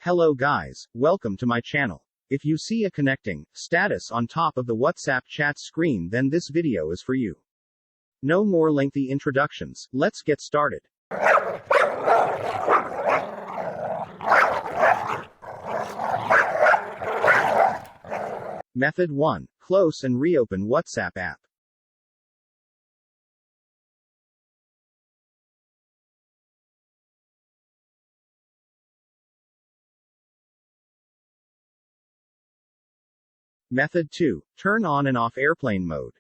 Hello guys, welcome to my channel. If you see a connecting status on top of the WhatsApp chat screen, then this video is for you. No more lengthy introductions, let's get started. Method 1. Close and reopen WhatsApp app. Method 2. Turn on and off airplane mode.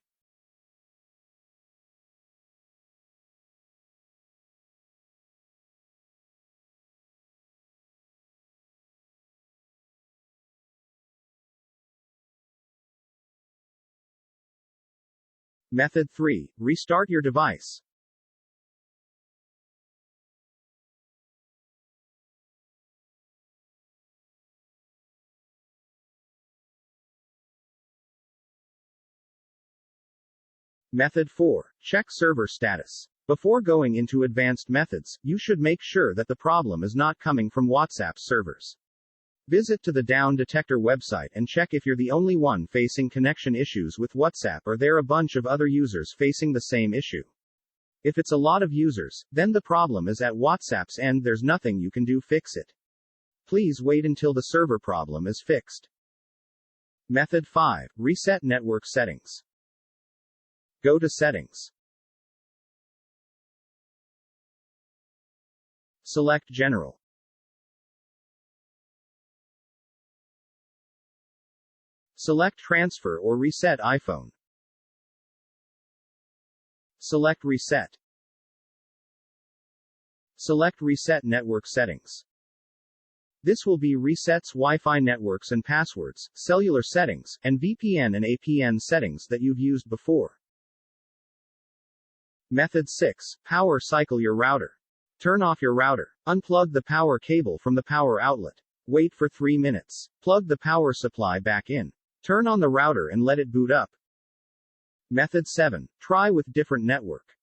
Method 3. Restart your device. Method 4. Check server status. Before going into advanced methods, you should make sure that the problem is not coming from WhatsApp servers. Visit to the Down Detector website and check if you're the only one facing connection issues with WhatsApp or there are a bunch of other users facing the same issue. If it's a lot of users, then the problem is at WhatsApp's end, there's nothing you can do fix it. Please wait until the server problem is fixed. Method 5. Reset network settings. Go to Settings. Select General. Select Transfer or Reset iPhone. Select Reset. Select Reset Network Settings. This will be resets Wi-Fi networks and passwords, cellular settings, and VPN and APN settings that you've used before. Method 6. Power cycle your router. Turn off your router. Unplug the power cable from the power outlet. Wait for 3 minutes. Plug the power supply back in. Turn on the router and let it boot up. Method 7. Try with different network.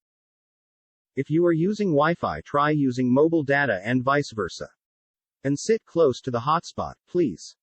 If you are using Wi-Fi, try using mobile data and vice versa. And sit close to the hotspot, please.